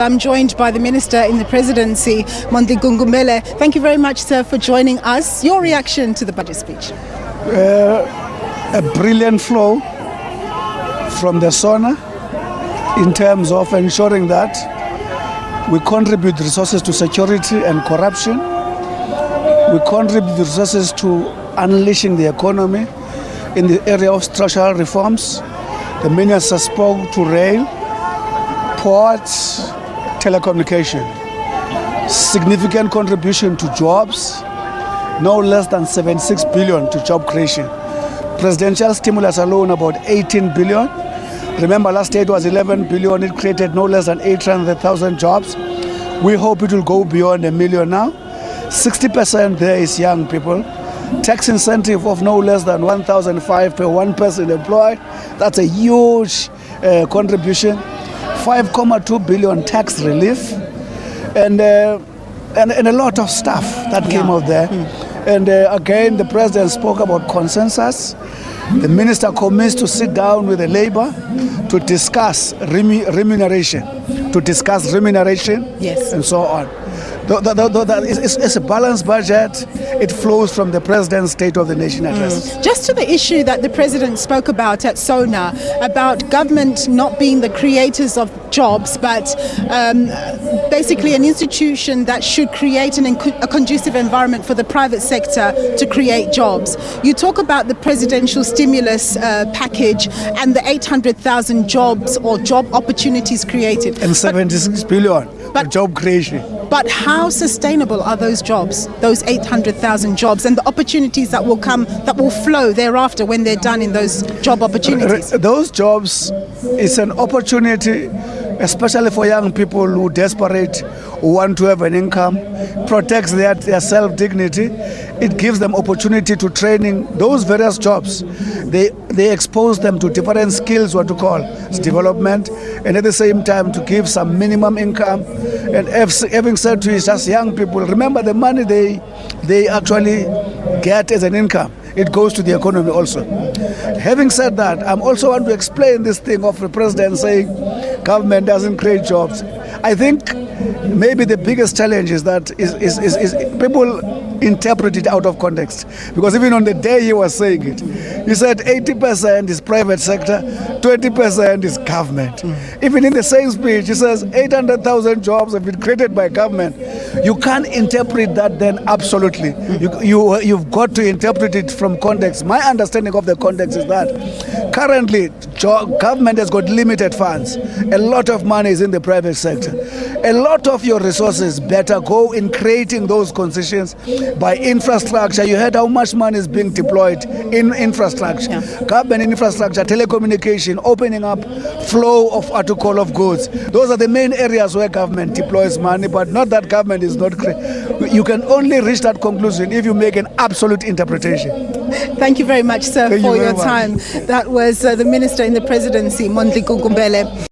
I'm joined by the Minister in the Presidency, Mondli Gungubele. Thank you very much, sir, for joining us. Your reaction to the budget speech? A brilliant flow from the SONA in terms of ensuring that we contribute resources to security and corruption. We contribute resources to unleashing the economy in the area of structural reforms. The minister spoke to rail, ports, telecommunication. Significant contribution to jobs, no less than 76 billion to job creation. Presidential stimulus alone about 18 billion. Remember last year it was 11 billion. It created no less than 800,000 jobs. We hope it will go beyond a million now. 60% there is young people. Tax incentive of no less than 1,005 per one person employed. That's a huge contribution. 5.2 billion tax relief, and a lot of stuff that came out there. And again, the president spoke about consensus. The minister commits to sit down with the labor to discuss remuneration, Yes. and so on. It's a balanced budget. It flows from the president's State of the Nation address. Just to the issue that the president spoke about at SONA, about government not being the creators of jobs, but basically an institution that should create a conducive environment for the private sector to create jobs. You talk about the presidential stimulus package and the 800,000 jobs or job opportunities created. And 76 billion for job creation. But how sustainable are those jobs, those 800,000 jobs, and the opportunities that will come, that will flow thereafter when they're done in those job opportunities? Those jobs is an opportunity, especially for young people who are desperate, who want to have an income, protects their self-dignity. It gives them opportunity to training. Those various jobs, they expose them to different skills, what to call development, and at the same time to give some minimum income. And having said to it, as young people, remember the money they actually get as an income, it goes to the economy also. Having said that, I also want to explain this thing of the president saying government doesn't create jobs. I think maybe the biggest challenge is that is people interpret it out of context. Because even on the day he was saying it, he said 80% is private sector, 20% is government. Even in the same speech, he says 800,000 jobs have been created by government. You can't interpret that then absolutely. You've got to interpret it from context. My understanding of the context is that currently government has got limited funds. A lot of money is in the private sector. A lot of your resources better go in creating those concessions by infrastructure. You heard how much money is being deployed in infrastructure. Yeah. Government infrastructure, telecommunication, opening up flow of article of goods. Those are the main areas where government deploys money, but not that government is not you can only reach that conclusion if you make an absolute interpretation. Thank you very much, sir, for your time. That was the Minister in the Presidency, Mondli Gungubele.